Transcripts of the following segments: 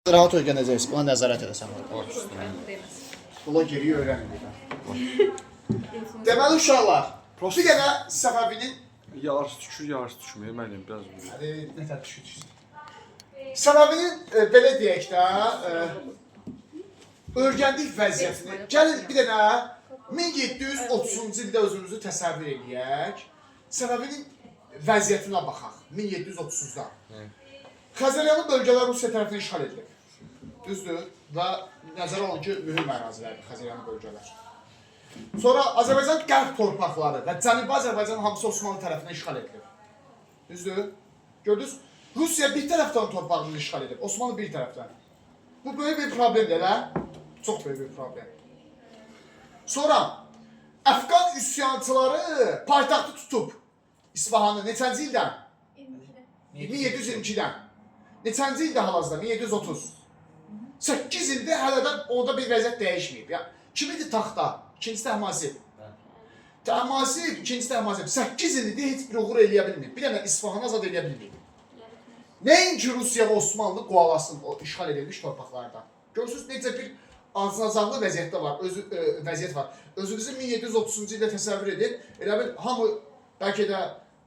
Rahat öyrənəcəksiniz, buna nəzarət edəsən. Bula geriyə öyrənin. Deməli uşaqlar, bir dənə Səfəvinin... Yarısı tükür, yarısı tükmür, mənim biraz vurur. Hadi, nə tər tükür. Səfəvinin, belə deyək də, örgəndik vəziyyətini. Gəlin bir dənə 1730-cu ildə özümüzü təsəvvür edək. Səfəvinin vəziyyətinə baxaq, 1730-da. Xəzəryanlı bölgələr Rusiya tərəfindən işğal edilib. Düzdür və nəzərə alın ki, mühüm ərazilərdir Xəzəryanlı bölgələr. Sonra Azərbaycan qərb torpaqları və Cənubi Azərbaycan hamısı Osmanlı tərəfindən işğal edilib. Düzdür? Gördünüz? Rusiya bir tərəfdən torpağını işğal edib, Osmanlı bir tərəfdən. Bu böyük bir problemdir, elə? Çox böyük bir problem. Sonra Əfqan üsyançıları paytaxtı tutub İsfahanı neçənci ildən? 1722-dən. Neçənci ildə hal-hazırda? 1730. 8 ildə hələdən orada bir vəziyyət dəyişməyib. Kimidir taxta? İkincisi Təhmasib. Təhmasib, ikincisi Təhmasib. 8 ildir heç bir uğur eləyə bilməyib. Bir dənə İsfahanı azad eləyə bilməyib. Nəinki Rusiya və Osmanlı qovalasın o işğal edilmiş torpaqlardan. Görürsünüz necə bir acınacaqlı vəziyyətdə var, vəziyyət var. Özünüzü 1730-cu ildə təsəvvür edin. Elə bil hamı bəlkə də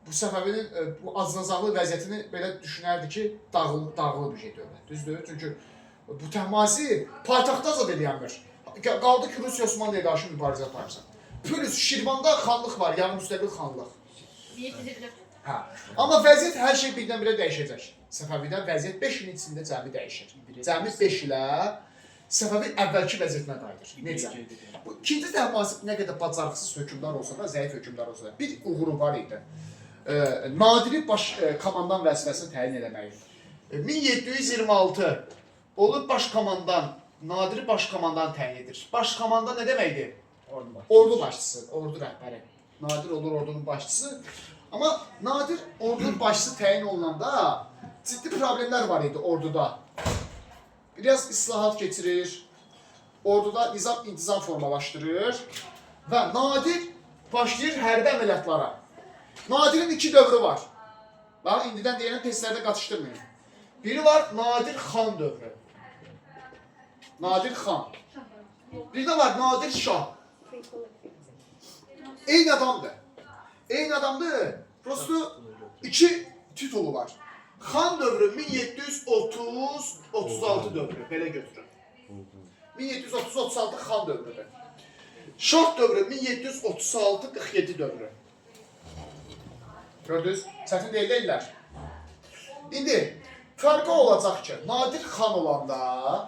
bu Səfəvinin bu acınacaqlı vəziyyətini belə düşünərdi ki, dağılı bir şey dövlət. Düzdür? Çünki bu Təhmasib paytaxtı azad edilmir. Qaldı ki, Rusiya Osmanlıya qarşı mübarizə aparsın. Plus Şirvanda xanlıq var, yarım müstəqil xanlıq. Hə. Amma vəziyyət hər şey birdən-birə dəyişəcək. Səfəvidə vəziyyət 5 ilin içində cəmi dəyişir. Cəmi 5 ilə Səfəvi əvvəlki vəziyyətinə qayıdır. Necə? Bu ikinci Təhmasib nə qədər bacarıqsız hökmdar olsa da, zəif hökmdar olsa da bir uğuru var idi. Nadiri baş komandan vəzifəsini təyin eləməyi. 1726 olur başkomandan, Nadiri başkomandan təyin edir. Başkomandan nə deməkdir? Ordu başçısı, ordu rəhbəri. Nadir olur ordunun başçısı. Amma Nadir ordunun başçısı təyin olunanda ciddi problemlər var idi orduda. Biraz islahat keçirir, orduda nizam-intizam formalaşdırır və Nadir başlayır hərbi əməliyyatlara. Nadirin iki dövrü var. Bax, indidən deyilən testlərdə qatışdırmayın. Biri var Nadir xan dövrü. Nadir xan. Bir də var Nadir şah. Eyni adamdır. Eyni adamdır. Prosto iki titulu var. Xan dövrü 1730-36 dövrü. Belə götürün. 1730-36 xan dövrüdür. Şah dövrü 1736-47 dövrü. Gördünüz? Çətin deyirlər. İndi fərqi olacaq ki, Nadir xan olanda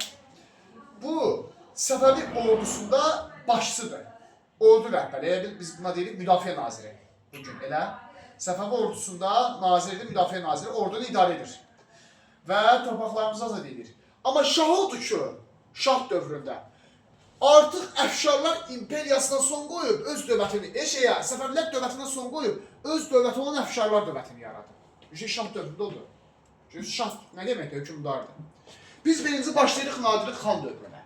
bu Səfəvi ordusunda başçıdır. Ordu rəhbəri, biz buna deyirik müdafiə naziri. Bugün elə Səfəvi ordusunda nazirdir, müdafiə naziri ordunu idarə edir. Və torpaqlarımızı azad edir. Amma şah oldu ki, şah dövründə artıq əfşarlar imperiyasına son qoyub, öz dövlətini, Səfəvilər dövlətinə son qoyub, öz dövləti olan əfşarlar dövlətini yaradır. Şah dövründə oldu. Çünki şah nə deməkdir? Hökümdardır. Biz birinci başlayırıq Nadirin xan dövrünə.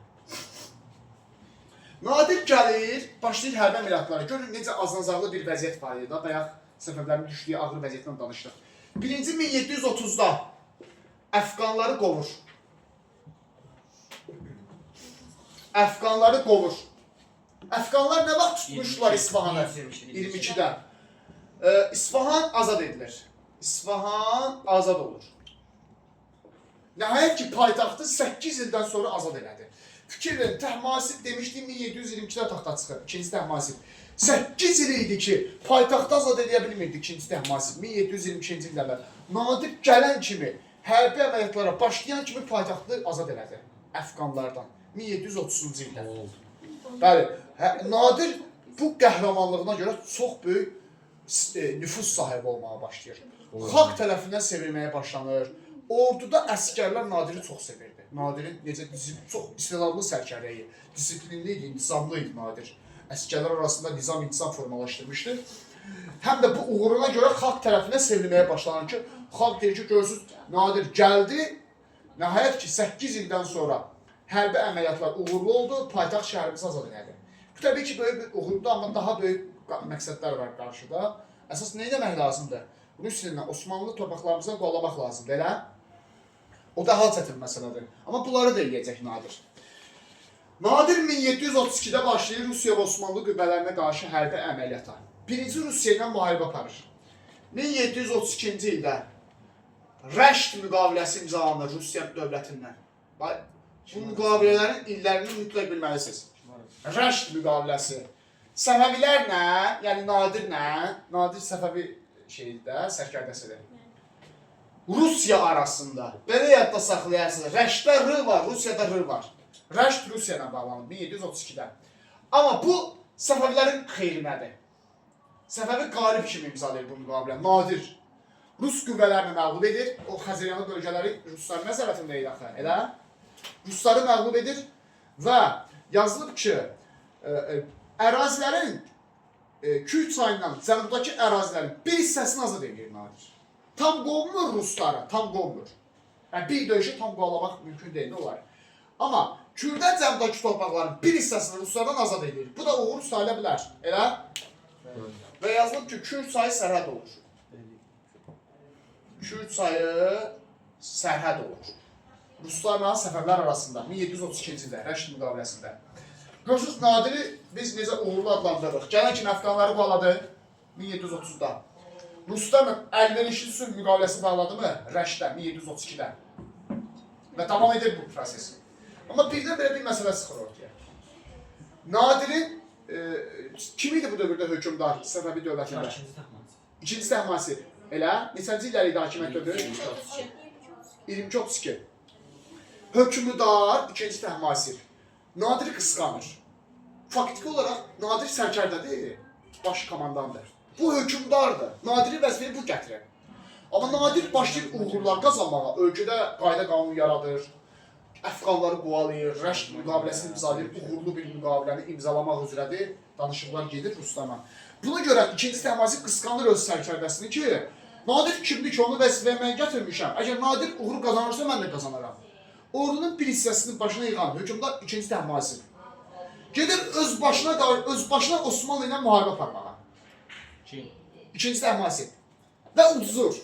Nadir gəlir, başlayır hərbi əməliyyatlara. Görün necə azınacaqlı bir vəziyyət var idi. Bayaq Səfəvlərin düşdüyü ağır vəziyyətdən danışdıq. Birinci 1730-da Əfqanları qovur. Əfqanları qovur. Əfqanlar nə vaxt tutmuşdular İsfahanı? 22-də. İsfahan azad edilir. İsfahan azad olur. Nəhayət ki, paytaxtı 8 ildən sonra azad elədi. Fikir verin, Təhmasib demişdim 1722-də taxta çıxır, ikinci Təhmasib. 8 il idi ki, paytaxtı azad edə bilmirdi ikinci Təhmasib, 1722-ci illərdə. Nadir gələn kimi, hərbi əməliyyatlara başlayan kimi paytaxtı azad elədi Əfqanlardan, 1730-cu ildə. Bəli, Nadir bu qəhrəmanlığına görə çox böyük nüfus sahibi olmağa başlayır. Xalq tərəfindən sevilməyə başlanır. Orduda əskərlər Nadiri çox sevirdi. Nadirin necə çox istedadlı sərkərəyi, disiplinli idi, intizamlı idi Nadir. Əskərlər arasında nizam-intizam formalaşdırmışdı. Həm də bu uğuruna görə xalq tərəfindən sevilməyə başlanır ki, xalq deyir ki, görürsünüz, Nadir gəldi, nəhayət ki, 8 ildən sonra hərbi əməliyyatlar uğurlu oldu, paytaxt şəhərimizi azad elədi. Bu, təbii ki, böyük bir uğurdur, amma daha böyük məqsədlər var qarşıda. Əsas nə etmək lazımdır? Rusiya ilə Osmanlı torpaqlarımızdan qovlamaq lazımdır, elə? O da hal çətin məsələdir. Amma bunları da eləyəcək Nadir. Nadir 1732-də başlayır Rusiya və Osmanlı qüvvələrinə qarşı hərbi əməliyyata. Birinci Rusiya ilə müharibə aparır. 1732-ci ildə Rəşt müqaviləsi imzalanır Rusiya dövlətindən. Bu müqavilələrin illərini mütləq bilməlisiniz. Rəşt müqaviləsi. Səfəvilərlə, yəni Nadirlə, Nadir Səfəvi şeydə, sərkərdəsidir. Rusiya arasında, belə yadda saxlayarsınız, Rəştdə R var, Rusiyada R var. Rəşt Rusiya ilə bağlanır 1732-də. Amma bu Səfəvilərin xeyrinədir. Səfəvi qalib kimi imzalayır bu müqavilə. Nadir Rus qüvvələrini məğlub edir. O Xəzəryanı bölgələri Rusların nəzarətində idi axı, elə? Rusları məğlub edir və yazılıb ki, ərazilərin Kür çayından cənubdakı ərazilərin bir hissəsini azad edir Nadir. Tam qovmur Rusları, tam qovmur. Yəni bir döyüşü tam qovlamaq mümkün deyil, nə olar? Amma Kürdən cənubdakı torpaqların bir hissəsini Ruslardan azad edir. Bu da uğur sayıla bilər, elə? Və yazılıb ki, Kür çayı sərhəd olur. Kür çayı sərhəd olur. Ruslarla Səfəvilər arasında 1732-ci ildə Rəşt müqaviləsində. Görürsünüz, Nadiri biz necə uğurlu adlandırırıq. Gələn kimi Əfqanları bağladı 1730-da. Ruslarla əlverişli sülh müqaviləsi bağladı mı? Rəştdə 1732-də. Və davam edir bu proses. Amma birdən belə bir məsələ çıxır ortaya. Nadirin kim idi bu dövrdə hökmdar Səfəvi dövlətində? İkinci Təhmasib. Elə? Neçənci illəri idi hakimiyyət dövrü? 22-32. Hökmdar ikinci Təhmasib. Nadir qısqanır. Faktiki olaraq Nadir sərkərdədir, baş komandandır. Bu hökmdardır. Nadir'in vəzifəni bu gətirir. Amma Nadir başlayır uğurlar qazanmağa. Ölkədə qayda qanun yaradır. Əfqanları qovalayır, Rəşt müqaviləsini imzalayır, uğurlu bir müqaviləni imzalamaq üzrədir. Danışıqlar gedir Ruslarla. Buna görə ikinci Təhmasib qısqanır öz sərkərdəsini ki, Nadir kimdir ki, onu vəzifəyə mən gətirmişəm. Əgər Nadir uğur qazanırsa, mən də qazanaram. Ordunun bir hissəsini başına yığan hökmdar ikinci Təhmasib gedir öz başına Osmanlı ilə müharibə aparmağa. Kim? İkinci Təhmasib. Və uduzur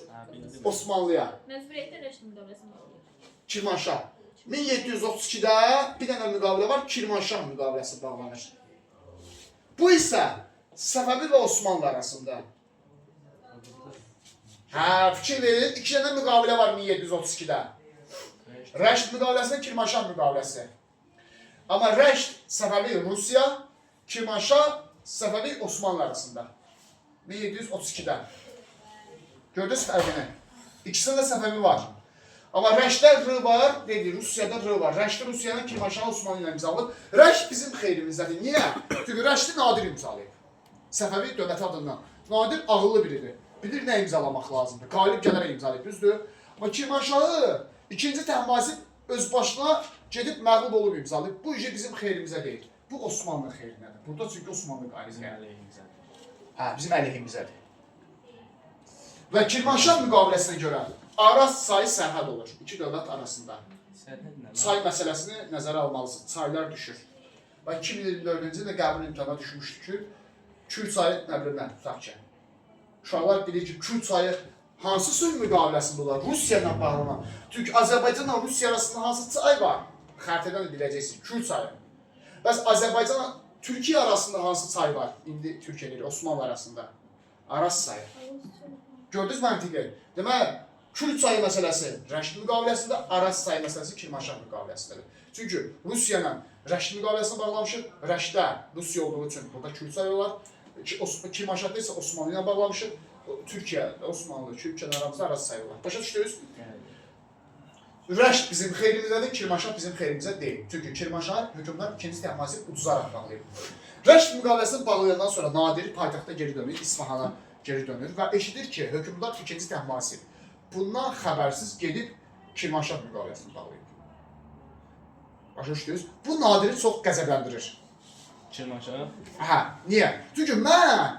Osmanlıya. Məcburiyyətdə Rəşd müqaviləsini bağlayır. Kirmanşah. 1732-də bir dənə müqavilə var, Kirmanşah müqaviləsi bağlanır. Bu isə Səfəvi və Osmanlı arasında. Fikir verin, iki dənə müqavilə var 1732-də. Rəşd müqaviləsi, Kirmanşah müqaviləsi. Amma Rəşd Səfəvi Rusiya, Kirmanşah Səfəvi Osmanlı arasında. 1732-də. Gördünüz fərqini. İkisində Səfəvi var. Amma Rəşddə R var, dedi, Rusiyada R var. Rəşdi Rusiyanın, Kirmanşah Osmanlı ilə imzalayıb. Rəşd bizim xeyrimizdədir. Niyə? Çünki Rəşdi Nadir imzalayıb. Səfəvi dövləti adından. Nadir ağıllı biridir. Bilir nə imzalamaq lazımdır. Qalib gələrək imzalayıb, düzdür? Amma Kirmanşahı ikinci Təhmasib öz başına gedib məğlub olub imzalayıb. Bu işi bizim xeyrimizə deyil. Bu Osmanlı xeyrinədir. Burada çünki Osmanlı qalibdir. Bizim əleyhimizədir. Və Kirmanşah müqaviləsinə görə Araz çayı sərhəd olur iki dövlət arasında. Çay məsələsini nəzərə almalısınız. Çaylar düşür. Və 2024-cü ildə qəbul imtahana düşmüşdür ki, Kür çayı nəbirindən tutaq ki. Uşaqlar bilir ki, Kür çayı hansı sülh müqaviləsində olar? Rusiya ilə bağlanan. Çünki Azərbaycanla Rusiya arasında hansı çay var? Xəritədən biləcəksiniz, Kür çayı. Bəs Azərbaycanla Türkiyə arasında hansı çay var? İndi Türkiyə deyir, Osmanlı arasında. Araz çayı. Gördünüz məntiqi? Deməli, Kür çayı məsələsi Rəşd müqaviləsində, Araz çayı məsələsi Kirmanşah müqaviləsindədir. Çünki Rusiya ilə Rəşd müqaviləsində bağlamışıq. Rəşddə Rusiya olduğu üçün burada Kür çayı olar. Kirmanşahda isə Osmanlı ilə bağlamışıq. Türkiyə, Osmanlı, Türkiyə aramızda Araz çayı olar. Başa düşdünüz? Rəşd bizim xeyrimizədir, Kirmanşah bizim xeyrimizə deyil. Çünki Kirmanşah hökmdar ikinci Təhmasib uduzaraq bağlayıb. Rəşd müqaviləsini bağlayandan sonra Nadir paytaxta geri dönür, İsfahana geri dönür və eşidir ki, hökmdar ikinci Təhmasib bundan xəbərsiz gedib Kirmanşah müqaviləsini bağlayıb. Başa düşdünüz? Bu Nadiri çox qəzəbləndirir. Kirmanşah? Niyə? Çünki mən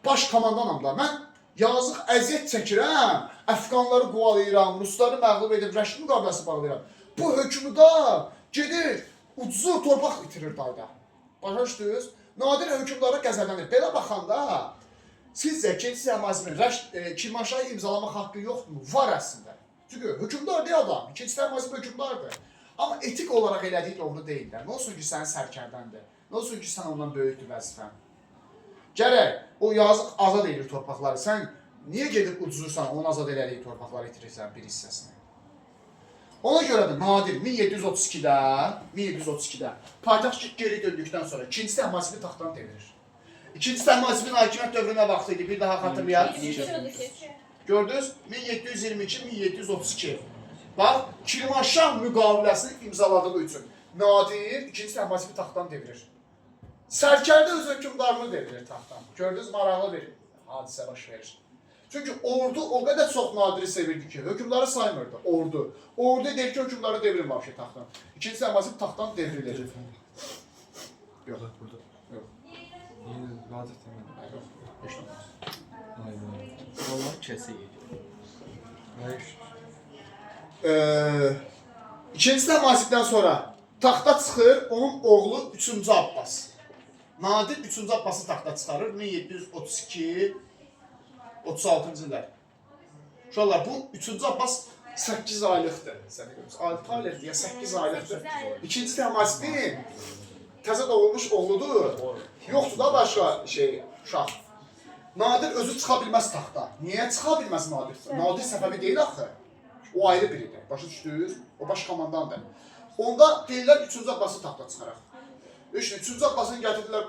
baş komandanam da, mən yazıq əziyyət çəkirəm, Əfqanları qovalayıram, Rusları məğlub edib, Rəşd müqaviləsi bağlayıram. Bu hökmdar gedir, ucuzur, torpaq itirir dayda. Başa düşdünüz? Nadir hökmdara qəzəblənir. Belə baxanda, sizcə ikinci Təhmasibin Kirmanşahı imzalamaq haqqı yoxdurmu? Var əslində. Çünki hökmdar deyil adam. İkinci Təhmasib hökmdardır. Amma etik olaraq elədiyi doğru deyil də. Nə olsun ki, sənin sərkərdəndir. Nə olsun ki, sən ondan böyükdür vəzifən. Gərək o yazıq azad edir torpaqları. Sən niyə gedib ucuzursan, onu azad elədiyi torpaqları itirirsən bir hissəsini? Ona görə də Nadir 1732-də paytaxt geri döndükdən sonra ikinci Təhmasibi taxtdan devirir. İkinci Təhmasibin hakimiyyət dövrünə vaxtı idi, bir daha xatırlayaq. Gördünüz? 1722-1732. Bax, Kirmanşah müqaviləsini imzaladığı üçün Nadir ikinci Təhmasibi taxtdan devirir. Sərkərdə öz hökmdarını devirir taxtdan. Gördünüz, maraqlı bir hadisə baş verir. Çünki ordu o qədər çox Nadiri sevirdi ki, hökmdarı saymırdı, ordu. Ordu deyir ki, hökmdarı devirin vəbşə taxtdan. İkinci Təhmasib taxtdan devrilir. Yox, burada. yox. Vacib deməm. Yox, heç nə olmaz. Aynen. Allah kəsəyir. İkinci Təhmasibdən sonra taxta çıxır onun oğlu 3-cü Abbas. Nadir 3-cü Abbası taxta çıxarır 1732-36-cı illər. Uşaqlar, bu 3-cü Abbas 8 aylıqdır. 6 aylıqdır ya 8 aylıqdır. İkinci Təhmasibin təzə doğulmuş oğludur. Yoxdur da başqa şey, uşaq. Nadir özü çıxa bilməz taxta. Niyə çıxa bilməz Nadir? Nadir Səfəvi deyil axı. O ayrı biridir. Başa düşdünüz? O baş komandandır. Onda deyirlər 3-cü Abbası taxta çıxaraq. 3-cü Abbasını gətirdilər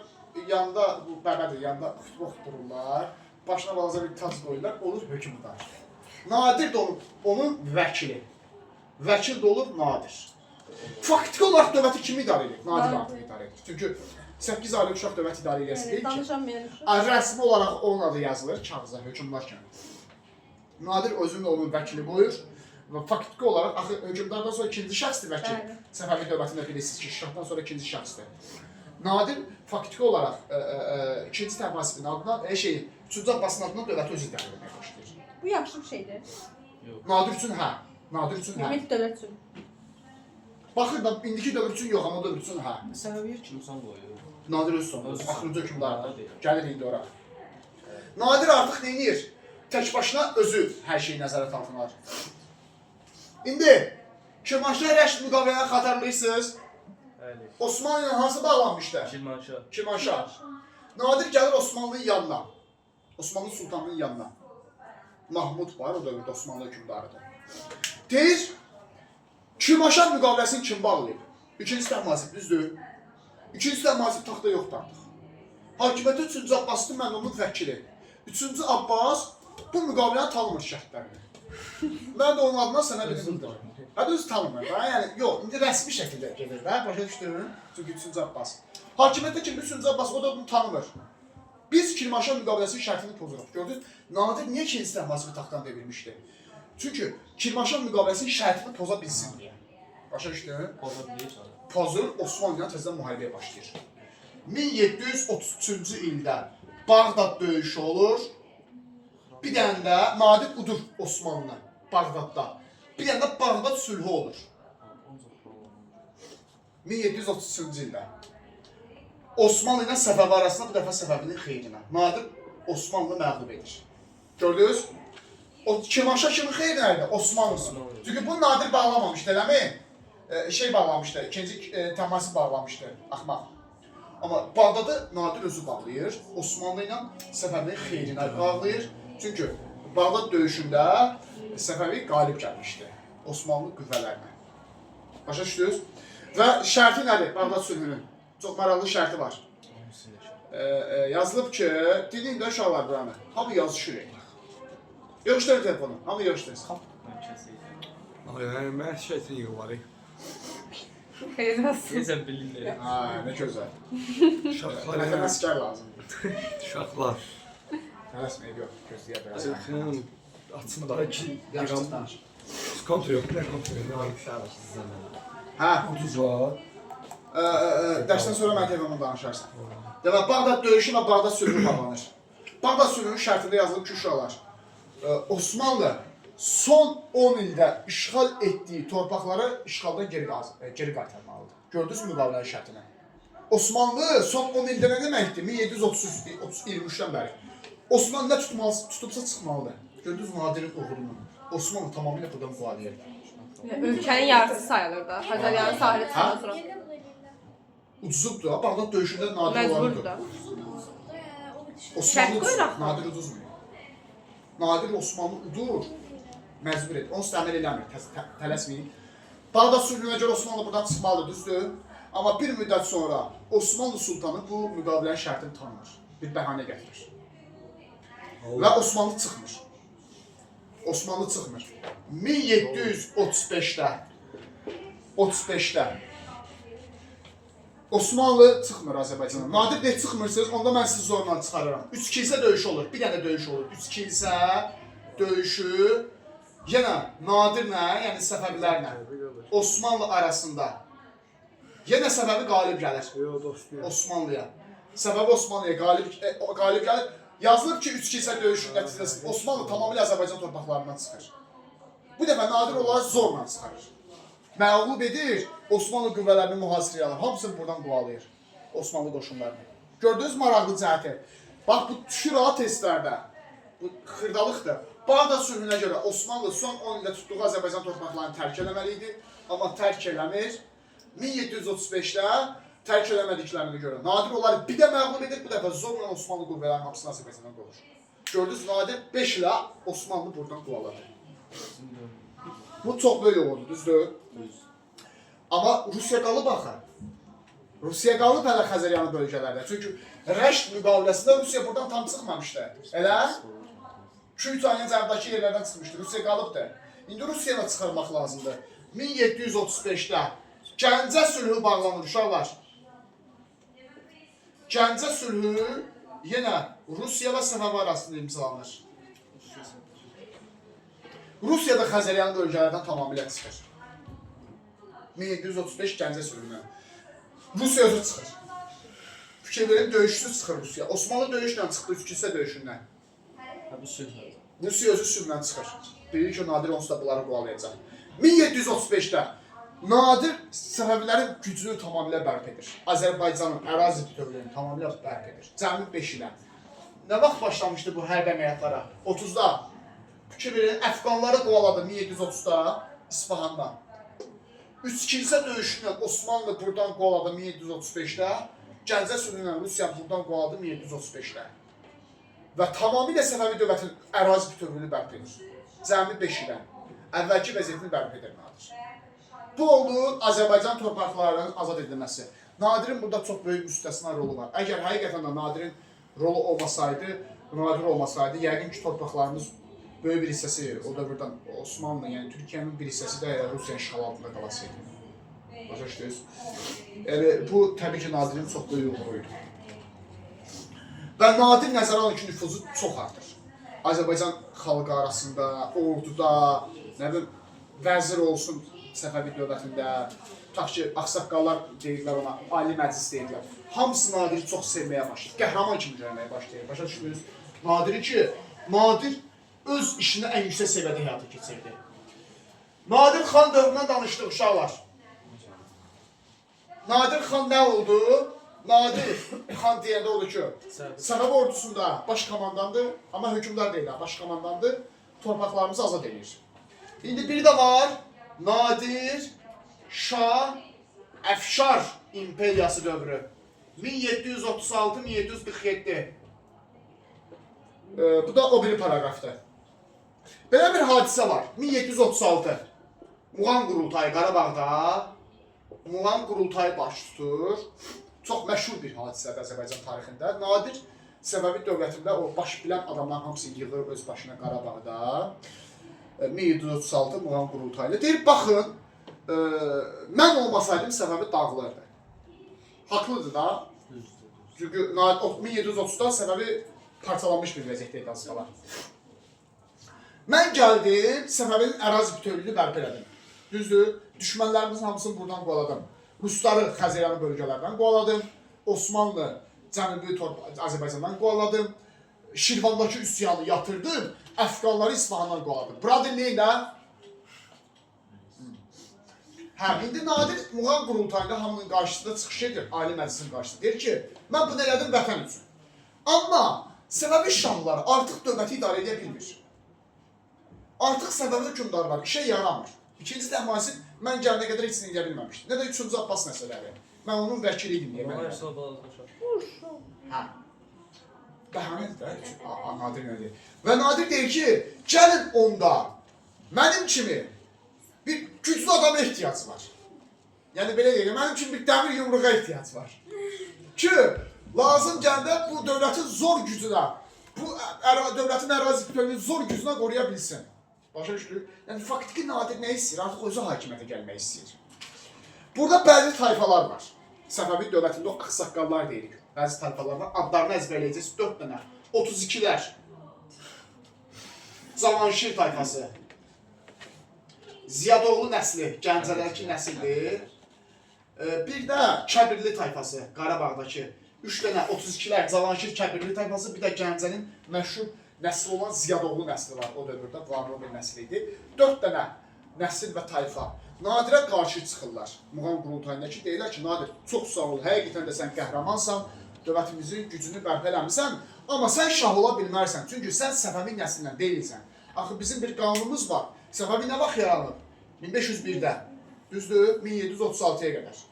yanında, bu bəbədir, yanında xütbə oxutururlar. Başına balaca bir tac qoyurlar, olur hökmdar. Nadir də onun vəkili. Vəkil də olur Nadir. Faktiki olaraq dövləti kim idarə edir? Nadir artıq idarə edir. Çünki 8 aylıq uşaq dövlət idarə edəsi deyil ki. Rəsmi olaraq onun adı yazılır kağıza, hökmdar kimi. Nadir özünün onun vəkili qoyur. Və faktiki olaraq, axı hökmdardan sonra ikinci şəxsdir vəkil. Səfəvi dövlətində bilirsiniz ki, şahdan sonra ikinci şəxsdir. Nadir faktiki olaraq ikinci Təhmasibin adına, 3-cü Abbasın adına dövləti özü idarə etməyə başlayır. Bu yaxşı bir şeydir. Nadir üçün hə. Nadir üçün hə. Ümumiyyətlə dövlət üçün. Baxır da indiki dövr üçün yox, amma dövr üçün hə. Səbəbiyyət kimi son qoyur. Nadir öz sonu, axırıncı hökmdardır. Nadir. Gəlir indi ora. Nadir artıq neynir? Tək başına özü hər şeyi nəzarət altına alır. İndi Kirmanşah Rəşid müqaviləni xatırlayırsınız. Bəli. Osmanlı ilə hansı bağlanmışdı? Kirmanşah. Kirmanşah. Nadir gəlir Osmanlı'nın yanına. Osmanlı sultanının yanına. Mahmud var, o dövrdə Osmanlı hökmdarıdır. Deyir, Kirmanşah müqaviləsini kim bağlayıb? İkinci Təhmasib, düzdür. İkinci Təhmasib taxta yoxdur artıq. Hakimiyyəti 3-cü Abbasdır, mən onun vəkili. 3-cü Abbas bu müqaviləni tanımır şərtlərini. Mən də onun adına sənə bir bildirim. Hə, düz tanımır. Yəni, yox, indi rəsmi şəkildə gedir, başa düşdün? Çünki 3-cü Abbas. Hakimiyyətdə kim 3-cü Abbas, o da bunu tanımır. Biz Kirmanşah müqaviləsinin şərtini pozuruq. Gördünüz, Nadir niyə ikinci Təhmasibi taxtdan devirmişdi? Çünki Kirmanşah müqaviləsinin şərtini poza bilsin deyə. Başa düşdün? Poza bilir sonra. Pozur, Osmanlı ilə təzədən müharibəyə başlayır. 1733-cü ildə Bağdad döyüşü olur. Bir dənə də Nadir udur Osmanlı Bağdadda. Bir dənə də Bağdad sülhü olur. 1733-cü ildə. Osmanlı ilə Səfəvi arasında bu dəfə Səfəvinin xeyrinə. Nadir Osmanlı məğlub edir. Gördünüz? O Kirmanşah kimin xeyrinə idi? Osmanlı'nın. Çünki bunu Nadir bağlamamışdı, eləmi? Şey bağlamışdı, ikinci Təhmasib bağlamışdı, axmaq. Amma Bağdadı Nadir özü bağlayır, Osmanlı ilə Səfəvinin xeyrinə bağlayır. Çünki Bağdad döyüşündə Səfəvi qalib gəlmişdi Osmanlı qüvvələrinə. Başa düşdünüz? Və şərti nədir Bağdad sülhünün? Çox maraqlı şərti var. Yazılıb ki, dinləyin də uşaqlar buranı, hamı yazışır. Yığışdırın telefonu, hamı yığışdırın. Mən kəsəyim. Ay, mən şeytini yuvarı. Xeyir olsun. Deyəsən bilirlər. Ha, nə gözəl. Uşaqlar, Vətən əskər lazımdır. uşaqlar. Tələsməyib yox, gözləyə biraz. Sıxın, açın da ki, Yaxşı danış. kontrol yox, nə kontrol yox. Hə, 30 var. dərsdən sonra mən telefonla danışarsan. Demək, Bağdad döyüşü və Bağdad sülhü bağlanır. Bağdad sülhünün şərtində yazılıb ki, uşaqlar, Osmanlı son 10 ildə işğal etdiyi torpaqları işğaldan geri qaytarmalıdır. Gördünüz mü müqavilənin şərtini? Osmanlı son 10 ildə nə deməkdir? 1723-dən bəri. Osmanlı nə tutubsa çıxmalıdır. Gördünüz mü Nadirin uğurunu? Osmanlı tamamilə buradan qovalayır. Ölkənin yarısı sayılır da. Xəzəryanın sahili Ha? çıxandan sonra. Yerdə bunu eləyirlər. Ucuzubdur ha, Bağdad döyüşündə nadir Məcburdur olanıdır. da. Uzun da, o bitişir. Osmanlı Şərt qoyur axı. nadir uduzmur. Nadir Osmanlı udur, məcbur edir. Onu təmin eləmir, tələsməyin. Bağdad sülhünə görə Osmanlı buradan çıxmalıdır, düzdür? Amma bir müddət sonra Osmanlı sultanı bu müqavilənin şərtini tanımır. Bir bəhanə gətirir. Və Osmanlı çıxmır. Osmanlı çıxmır. 1735-də Osmanlı çıxmır Azərbaycana. Nadir deyil çıxmırsınız, onda mən sizi zorla çıxarıram. 3 kilsə döyüşü olur, bir dənə döyüş olur. 3 kilsə döyüşü yenə Nadirlə, yəni Səfəvilərlə Osmanlı arasında yenə səbəbi qalib gəlir Yox, dostum. Osmanlıya. Səbəbi Osmanlıya qalib gəlir. Yazılıb ki, 3 kilsə döyüşün nəticəsində Osmanlı tamamilə Azərbaycan torpaqlarından çıxır. Bu dəfə Nadir onları zorla çıxarır. Məğlub edir, Osmanlı qüvvələrini mühasirəyə alır. Hamısını buradan qovalayır Osmanlı qoşunlarını. Gördünüz maraqlı cəhəti. Bax, bu düşür ha testlərdə. Bu xırdalıqdır. Bağdad sülhünə görə Osmanlı son 10 ildə tutduğu Azərbaycan torpaqlarını tərk eləməli idi. Amma tərk eləmir. 1735-də tərk eləmədiklərini görə Nadir onları bir də məğlub edir, bu dəfə zorla Osmanlı qüvvələrinin hamısını Azərbaycandan qovur. Gördünüz, Nadir 5 ilə Osmanlı buradan qovaladı. Bu çox böyük oldu, düzdür? Amma Rusiya qalıb axı. Rusiya qalıb hələ Xəzəryanı bölgələrdə. Çünki Rəşd müqaviləsində Rusiya buradan tam çıxmamışdı. Elə? 2-3 ayın cənubdakı yerlərdən çıxmışdı. Rusiya qalıbdı. İndi Rusiyanı çıxarmaq lazımdır. 1735-də Gəncə sülhü bağlanır, uşaqlar. Gəncə sülhü yenə Rusiya və Səfəvi arasında imzalanır. Rusiya da Xəzəryanı bölgələrdən tamamilə çıxır. 1735 Gəncə sülhünə. Rusiya özü çıxır. Fikir verin, döyüşsüz çıxır Rusiya. Osmanlı döyüşlə çıxdı, 3 kilsə döyüşündən. Bu sülh. Rusiya özü sülhlə çıxır. Bilir ki, Nadir onsuz da bunları qovalayacaq. 1735-də Nadir Səfəvilərin gücünü tamamilə bərp edir. Azərbaycanın ərazi bütövlüyünü tamamilə bərp edir. Cəmi 5 ilə. Nə vaxt başlamışdı bu hərb əməliyyatlara? 30-da. Fikir verin, Əfqanları qovaladı 1730-da İsfahandan. 3 kilsə döyüşündən Osmanlı buradan qovaladı 1735-də. Gəncə sülhündən Rusiya buradan qovaladı 1735-də. Və tamamilə Səfəvi dövlətinin ərazi bütövlüyünü bərp edir. Cəmi 5 ilə. Əvvəlki vəziyyətini bərp edir Nadir. Bu olur Azərbaycan torpaqlarının azad edilməsi. Nadirin burada çox böyük müstəsna rolu var. Əgər həqiqətən də Nadirin rolu olmasaydı, Nadir olmasaydı, yəqin ki, torpaqlarımız böyük bir hissəsi, o da buradan Osmanlı, yəni Türkiyənin bir hissəsi də Rusiya işğal altında qalasıydı. Başa düşdünüz? Yəni, bu təbii ki, Nadirin çox böyük uğuruydu. Və Nadir nəzərə alın ki, nüfuzu çox artır. Azərbaycan xalqı arasında, orduda, nə bilim, vəzir olsun Səfəvi dövlətində, tutaq ki, ağsaqqallar deyirlər ona, Ali Məclis deyirlər. Hamısı Nadiri çox sevməyə başlayır, qəhrəman kimi görməyə başlayır. Başa düşdünüz? Nadiri ki, Nadir öz işini ən yüksək səviyyədə həyata keçirdi. Nadir xan dövründən danışdıq, uşaqlar. Nadir xan nə oldu? Nadir xan deyəndə oldu ki, Səfəvi ordusunda baş komandandır, amma hökmdar deyil, baş komandandır, torpaqlarımızı azad edir. İndi biri də var, Nadir Şah Əfşar imperiyası dövrü. 1736-1747. Bu da o biri paragrafdır. Belə bir hadisə var. 1736. Muğan qurultayı Qarabağda Muğan qurultayı baş tutur. Çox məşhur bir hadisədir Azərbaycan tarixində. Nadir Səfəvi dövlətində o baş bilən adamların hamısı yığılır öz başına Qarabağda. 1736 Muğan qurultayı. Deyir, baxın, mən olmasaydım Səfəvi dağılırdı. Haqlıdır da. Çünki 1730-da Səfəvi parçalanmış bir vəziyyətdə az qala. Mən gəldim, Səfəvinin ərazi bütövlüyünü bərpa elədim. Düzdür, düşmənlərimizin hamısını buradan qovaladım. Rusları Xəzəryanı bölgələrdən qovaladım. Osmanlı Cənubi Azərbaycandan qovaladım. Şirvandakı üsyanı yatırdım. Əfqanları İsfahandan qovaladım. Bura dinləyin də. Hə, indi Nadir Muğan qurultayında hamının qarşısında çıxış edir, Ali Məclisin qarşısında. Deyir ki, mən bunu elədim vətən üçün. Amma Səfəvi şahları artıq dövləti idarə edə bilmir. Artıq Səfəvi hökmdarı var, işə yaramır. İkinci Təhmasib mən gələnə qədər heç nə edə bilməmişdi. Nə də 3-cü Abbas məsələləri. Mən onun vəkili idim deyə mən. Hə. Bəhanədir də, Nadir nə deyir. Və Nadir deyir ki, gəlin onda mənim kimi bir güclü adama ehtiyac var. Yəni belə deyək, mənim kimi bir dəmir yumruğa ehtiyac var. Ki, lazım gəndə bu dövlətin zor gücünə, bu dövlətin ərazi bütövlüyünün zor gücünə qoruya bilsin. Başa düşdük? Yəni, faktiki Nadir nə istəyir? Artıq özü hakimiyyətə gəlmək istəyir. Burada bəzi tayfalar var. Səfəvi dövlətində o ağsaqqallar deyirik. Bəzi tayfalar var. Adlarını əzbərləyəcəyiz 4 dənə. 32-lər. Zamanşir tayfası. Ziyadoğlu nəsli, Gəncədəki nəsildir. Bir də Kəbirli tayfası, Qarabağdakı. 3 dənə 32-lər, Cavanşir Kəbirli tayfası, bir də Gəncənin məşhur nəsli olan Ziyadoğlu nəsli var o dövrdə, varlı bir nəsli idi. 4 dənə nəsil və tayfa Nadirə qarşı çıxırlar. Muğam qurultayında ki, deyirlər ki, Nadir, çox sağ ol, həqiqətən də sən qəhrəmansan, dövlətimizin gücünü bərpa eləmirsən, amma sən şah ola bilmərsən, çünki sən Səfəvi nəslindən deyilsən. Axı bizim bir qanunumuz var. Səfəvi nə vaxt yaranıb? 1501-də, düzdür, 1736-ya qədər.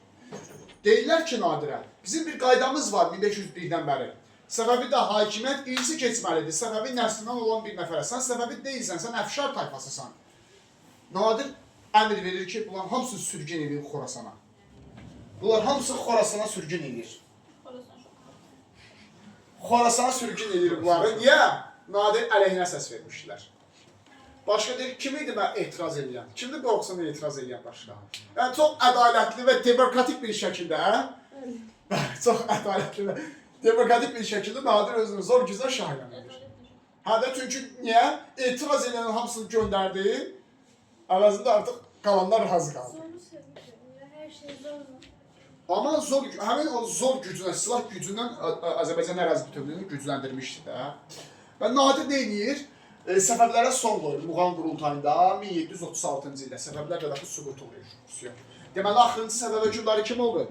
Deyirlər ki, Nadirə, bizim bir qaydamız var 1501-dən bəri. Səfəvidə hakimiyyət irsi keçməlidir. Səfəvi nəslindən olan bir nəfərə. Sən Səfəvi deyilsən, sən Əfşar tayfasısan. Nadir əmr verir ki, bunlar hamısı sürgün edir Xorasana. Bunlar hamısı Xorasana sürgün edir. Xorasana sürgün edir bunları. Niyə? Nadir əleyhinə səs vermişdilər. Başqa deyir, kim idi mən etiraz edən? Kimdir qorxusuna etiraz edən başqa? Yəni, çox ədalətli və demokratik bir şəkildə, hə? Çox ədalətli və demokratik bir şəkildə Nadir özünü zor güzə şahidən edir. Hə də, çünki niyə? Etiraz edənin hamısını göndərdi, əvəzində artıq qalanlar razı qaldı. Zoru seviyorum. Her şey zorla. Amma həmin o zor gücünə, silah gücündən Azərbaycan ərazi bütövlüyünü gücləndirmişdi də. Və Nadir nə edir? Səfəvlərə son qoyur. Muğam qurultayında 1736-cı ildə Səfəvlər dövləti süqut olur. Deməli, axırıncı Səfəvi hökmdarı kim oldu?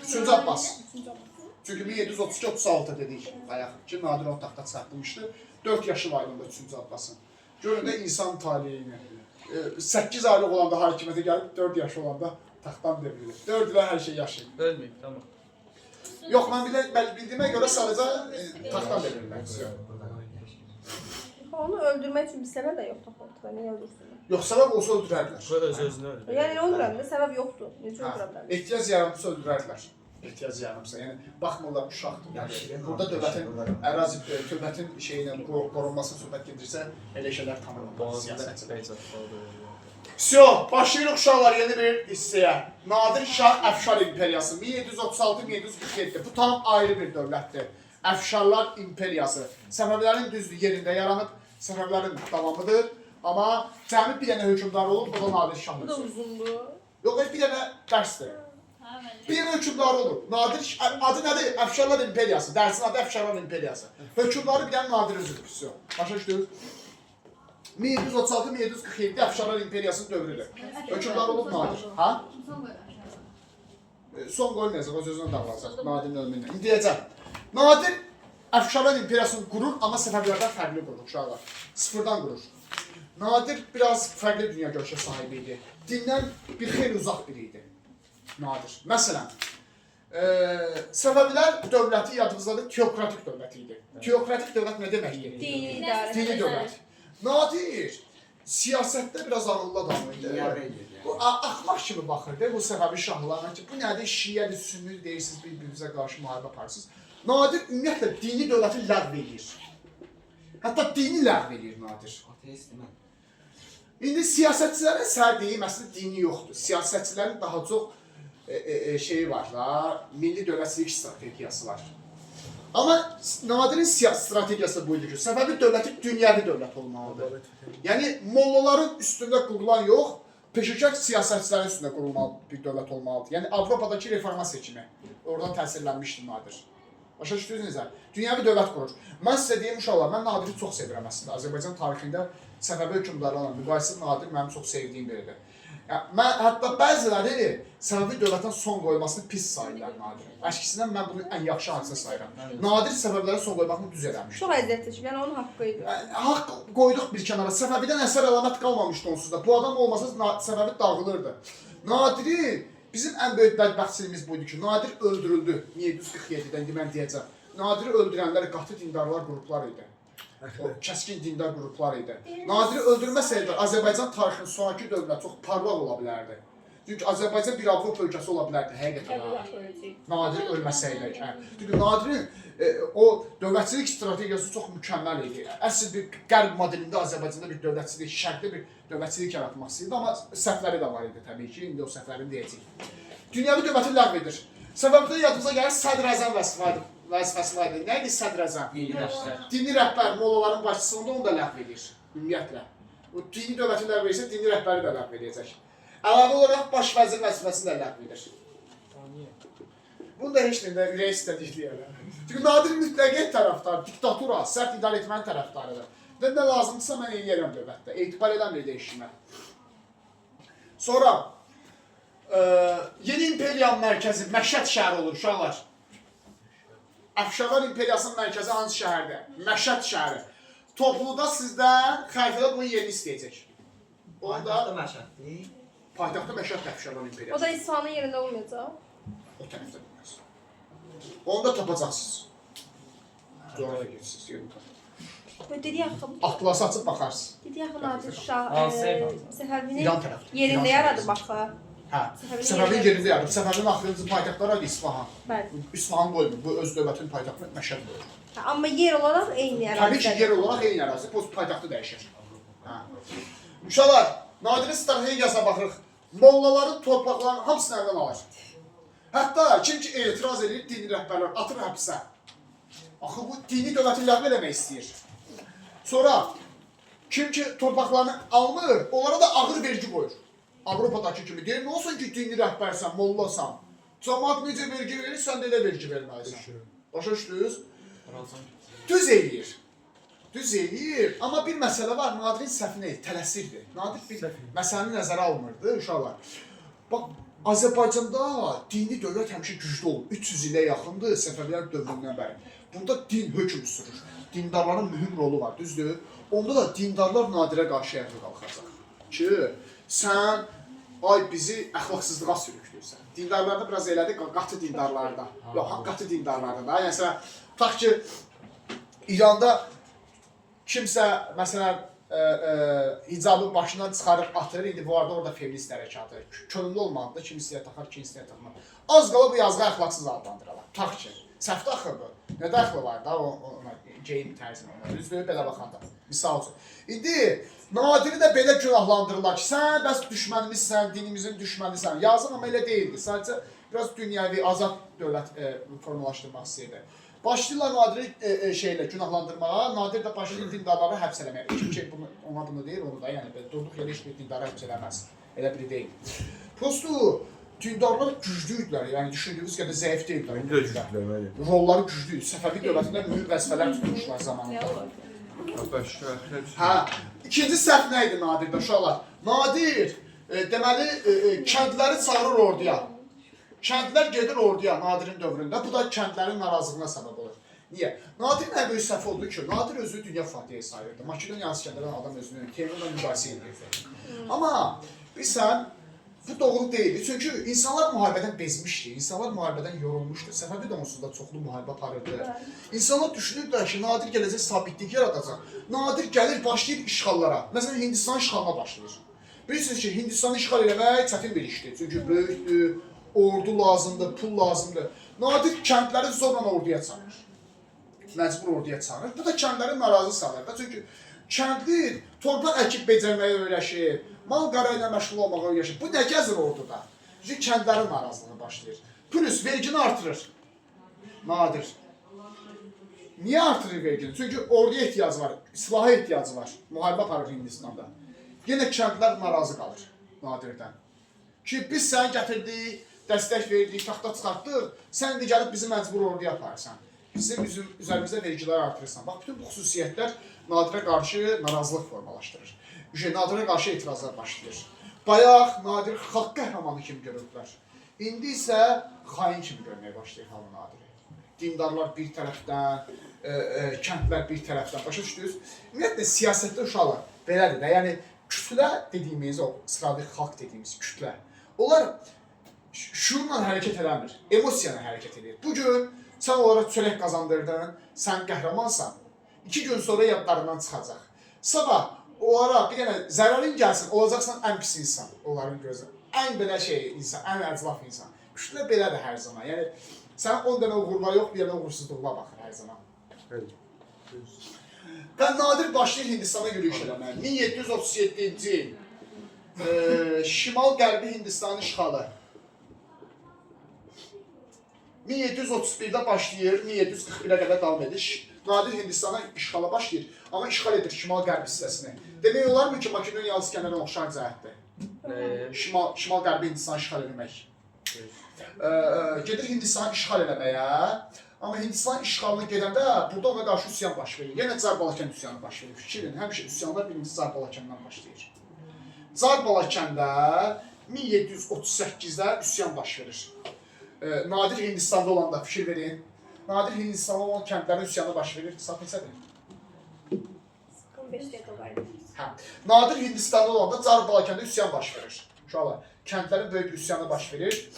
3-cü Abbas. Çünki 1732-36 dedik bayaq ki, Nadir o taxta çıxartılmışdı. 4 yaşı var idi 3-cü Abbasın. Görün də insan taleyini. 8 aylıq olanda hakimiyyətə gəlib, 4 yaşı olanda taxtdan devrilir. 4 ilə hər şey yaşayır. Ölməyib, tamam. Yox, mən bildiyimə görə sadəcə taxtdan devrilir. Onu öldürmək üçün bir səbəb də yoxdur ortada. Niyə öldürsünlər? Yox, səbəb olsa öldürərlər. Öz-özünü öldürür. Yəni öldürəndə səbəb yoxdur. Necə öldürə bilərlər? Ehtiyac yaranmışsa öldürərlər. Ehtiyac yaranmışsa, yəni baxmırlar uşaqdır. Yəni burada dövlətin ərazi, dövlətin şeyinin qorunmasını söhbət gedirsə, elə şeylər tanınmır siyasətçilər. Vsyo, başlayırıq uşaqlar yeni bir hissəyə. Nadir Şah Əfşar İmperiyası 1736-1747. Bu tam ayrı bir dövlətdir. Əfşarlar İmperiyası. Səfəvilərin düzdür yerində yaranıb, Səfəvilərin davamıdır. Amma cəmi bir dənə hökmdar olub, o da Nadir Şah. Bu da uzundur. Yox, bir dənə dərsdir. Bir dənə hökmdar olur. Nadir, adı nədir? Əfşarlar İmperiyası. Dərsin adı Əfşarlar İmperiyası. Hökmdarı bir dənə Nadir özüdür. Vsyo. Başa düşdünüz? 1736-1747 Əfşarlar İmperiyasının dövrüdür. Hökmdar olub Nadir. Ha? Son qoymayacaq, o sözünə davranacaq. Nadirin ölümündən. İndi deyəcəm. Nadir Əfşarlar İmperiyasını qurur, amma Səfəvilərdən fərqli qurur uşaqlar. Sıfırdan qurur. Nadir biraz fərqli dünya görüşə sahibi idi. Dindən bir xeyli uzaq biri idi. Nadir. Məsələn, Səfəvilər dövləti yadınızdadır, teokratik dövləti idi. Teokratik dövlət nə deməkdir? Dini idarə. Dini dövlət. Nadir siyasətdə biraz ağıllı adam idi. Bu axmaq kimi baxırdı bu Səfəvi şahlarına ki, bu nədir, şiədir, sünnidir deyirsiniz, bir-birinizə qarşı müharibə aparırsınız. Nadir ümumiyyətlə dini dövləti ləğv edir. Hətta dini ləğv edir Nadir. İndi siyasətçilərin səhər deyim, əslində dini yoxdur. Siyasətçilərin daha çox şeyi var da, milli dövlətçilik strategiyası var. Amma Nadir'in siyasi strategiyası buydu ki, Səfəvi dövləti dünyəvi dövlət olmalıdır. Yəni, mollaların üstündə qurulan yox, peşəkar siyasətçilərin üstündə qurulmalı bir dövlət olmalıdır. Yəni, Avropadakı reformasiya kimi. Oradan təsirlənmişdir Nadir. Başa düşdünüz necə? Dünyəvi dövlət qurur. Mən sizə deyim uşaqlar, mən Nadiri çox sevirəm əslində. Azərbaycan tarixində Səfəvi hökmdarlarla müqayisə Nadir mənim çox sevdiyim biridir. Yəni, mən hətta bəziləri səbəbi dövlətin son qoymasını pis sayırlar Nadirin. Əşkisindən mən bunu ən yaxşı hadisə sayıram. Nadir səbəblərə son qoymağını düz eləmişdir. Çox əziyyət çəkib, yəni onun haqqı idi. Haqq qoyduq bir kənara. Səbəbidən əsər əlamət qalmamışdı onsuz da. Bu adam olmasa səbəbi dağılırdı. Nadirin bizim ən böyük bədbəxtçiliyimiz buydu ki, Nadir öldürüldü 1747-dən mən deyəcəm. Nadiri öldürənlər qatı dindarlar qruplar idi. O kəskin dindar qruplar idi. Nadiri öldürməsəydi Azərbaycan tarixinin sonraki dövründə çox parlaq ola bilərdi. Çünki Azərbaycan bir Avropa ölkəsi ola bilərdi həqiqətən. Nadir ölməsəydi. Çünki Nadirin o dövlətçilik strategiyası çox mükəmməl idi. Əsl bir qərb modelində Azərbaycanda bir dövlətçilik, şərqdə bir dövlətçilik yaratmaq istəyirdi, amma səhvləri də var idi təbii ki. İndi o səhvlərini deyəcəyik. Dünyada dövləti ləğv edir. Səbəbdə yadımıza gəlir Sədr-Əzəm vəzifəsi var idi. Nə idi Sədr-Əzəm? Dini rəhbər, mollaların başçısında onu da ləğv edir, ümumiyyətlə. O dini dövləti ləğv edirsə, dini rəhbəri də ləğv edəcək. Əlavə olaraq baş vəzir vəzifəsini də ləğv edir. Bunu da heç neyində ürək istədik deyərlər. Çünki Nadir mütləqiyyət tərəfdarı, diktatura, sərt idarə etmənin tərəfdarıdır. Və nə lazımdırsa mən eləyərəm dövlətdə, etibar eləmir dəyişimə. Sonra, yeni imperiyanın mərkəzi Məşəd şəhəri olur, uşaqlar. Əfşavar imperiyasının mərkəzi hansı şəhərdə? Məşəd şəhəri. Topluda sizdən xəritədə bunun yerini istəyəcək. Paytaxtda Məşəddir. Paytaxtda Məşəd Əfşavar imperiyası. O da İsfanın yerində olmayacaq. O tərəfdə bilməz. Onu da tapacaqsınız. Oraya gedirsiniz, yerini tapın. Dedi axı, Atlası açıb baxarsınız. dedi axı Nadir Şah Səfəvinin İran tərəfdə. yerində yaradıb axı. Hə, Səfəvinin yerində yaradıb. Səfəvinin axırıncı paytaxtları idi İsfahan. Bəli. İsfahan qoymur, bu öz dövlətinin paytaxtını Məşəd qoyur. Amma yer olaraq eyni ərazidə. Təbii ki, yer olaraq eyni ərazi, bu paytaxtı dəyişir. Uşaqlar, Nadirin strategiyasına baxırıq. Mollaların torpaqlarının hamısını əldən alır. Hətta kim ki etiraz edir, dini rəhbərlər atır həbsə. Axı bu dini dövləti ləğv eləmək istəyir. Sonra kim ki torpaqlarını almır, onlara da ağır vergi qoyur. Avropadakı kimi deyir, nə olsun ki dini rəhbərsən, mollasan. Cəmaat necə vergi verir, sən də elə vergi verməlisən. Başa düşdünüz? Düz eləyir. Düz eləyir. Amma bir məsələ var, Nadirin səhvinə tələsirdi. Nadir bir məsələni nəzərə almırdı, uşaqlar. Bax, Azərbaycanda dini dövlət həmişə güclü olub. 300 ilə yaxındır Səfəvilər dövründən bəri. Burada din hökm sürür. Dindarların mühüm rolu var, düzdür? Onda da dindarlar Nadirə qarşı ayağa qalxacaq. Ki, sən bizi əxlaqsızlığa sürükləyirsən. Dindarlarda biraz elədi, qatı dindarlarda. Yox, qatı dindarlarda da. Yəni, sən, tutaq ki, İranda kimsə, məsələn, hicabı başından çıxarıb atır, indi bu arada orada feminist hərəkatı. Könüllü olmalıdır, kim istəyir taxar, kim istəyir taxmar. Az qala bu yazğı əxlaqsız adlandırırlar. Tutaq ki, səhvdə axı bu. Nə dəxli var da ona geyim tərzinə ona. Düzdür, belə baxanda. Misal üçün. İndi Nadiri də belə günahlandırırlar ki, sən bəs düşmənimizsən, dinimizin düşmənisən. Yazıq amma elə deyildi. Sadəcə biraz dünyəvi, azad dövlət formalaşdırmaq istəyirdi. Başlayırlar Nadiri günahlandırmağa, Nadir də başlayır dindarları həbs eləməyə. Kim ki ona bunu deyir, onu da, yəni durduq yerə heç bir dindarı həbs eləməz. Elə biri deyil. Prosto dindarlar güclüydülər, yəni düşündüyünüz qədər zəif deyildilər. Rolları güclüydü. Səfəvi dövlətində mühüm vəzifələr tutmuşlar zamanında. Hə, ikinci səhv nə idi Nadirdə uşaqlar? Nadir, deməli, kəndləri çağırır orduya. Kəndlər gedir orduya Nadirin dövründə, bu da kəndlərin narazılığına səbəb olur. Niyə? Nadirin ən böyük səhv oldu ki, Nadir özünü dünya fatihi sayırdı. Makedoniya Askəndərən adam özünü Teymurla mübahisə edirdi. Amma bilsən, bu doğru deyildi. Çünki insanlar müharibədən bezmişdi, insanlar müharibədən yorulmuşdu. Səbəbi də onsuz da çoxlu müharibə aparırdı. İnsanlar düşünürdülər ki, Nadir gələcək sabitlik yaradacaq. Nadir gəlir, başlayır işğallara. Məsələn, Hindistan işğalına başlayır. Bilirsiniz ki, Hindistanı işğal eləmək çətin bir işdir. Çünki böyükdür, ordu lazımdır, pul lazımdır. Nadir kəndləri zorla orduya çağırır. Məcbur orduya çağırır. Bu da kəndləri narazı salır da. Çünki kəndli torpaq əkib becərməyə öyrəşir, mal qara ilə məşğul olmağa öyrəşir. Bu nə gəzir orduda? Çünki kəndlərin narazılığı başlayır. Plus vergini artırır. Nadir. Niyə artırır vergini? Çünki orduya ehtiyacı var, silaha ehtiyacı var. Müharibə aparır Hindistanda. Yenə kəndlər narazı qalır Nadirdən. Ki biz səni gətirdik, dəstək verdik, taxta çıxartdıq, sən indi gəlib bizi məcbur orduya aparırsan. Bizim üzərimizdə vergilər artırırsan. Bax, bütün bu xüsusiyyətlər Nadirə qarşı narazılıq formalaşdırır. Nadirə qarşı etirazlar başlayır. Bayaq Nadir xalq qəhrəmanı kimi görürdülər. İndi isə xain kimi görməyə başlayır hamı Nadiri. Dindarlar bir tərəfdən, kəndlər bir tərəfdən. Başa düşdünüz? Ümumiyyətlə, siyasətdə uşaqlar belədir də. Yəni, kütlə dediyimiz, o sıradıq xalq dediyimiz kütlə. Onlar şuurla hərəkət eləmir, emosiyanla hərəkət edir. Bugün sən onlara çörək qazandırdın, sən qəhrəmansan. 2 gün sonra yadlarından çıxacaq. Sabah onlara bir dənə zərərin gəlsin, olacaqsan ən pis insan onların gözü. Ən belə şey insan, ən əclaf insan. Kütlə belədir hər zaman. Yəni, sən 10 dənə uğurla yox, bir dənə uğursuzluqla baxır hər zaman. Və Nadir başlayır Hindistana yürüyüş eləməyə. 1737-ci il şimal-qərbi Hindistanın işğalı. 1731-də başlayır, 1741-ə qədər davam edir. Nadir Hindistana işğala başlayır, amma işğal edir şimal-qərbi hissəsini. Demək olar mı ki, Makedoniyalı İskəndərə oxşar cəhətdir? Şimal-qərbi Hindistanı işğal etmək. Gedir Hindistanı işğal eləməyə, amma Hindistan işğalına gedəndə burada ona qarşı üsyan baş verir. Yenə Çar Balakən üsyanı baş verir. Fikrin, həmişə üsyanlar birinci Çar Balakəndən başlayır. Çar Balakəndə 1738-də üsyan baş verir. Nadir Hindistanda olanda fikir verin. Nadir Hindistanda olan kəndlərin üsyanı baş verir. Saat neçədir? 15 dəqiqə var idi. Nadir Hindistanda olanda Çar Balakəndə üsyan baş verir. Uşaqlar, kəndlərin böyük üsyanı baş verir.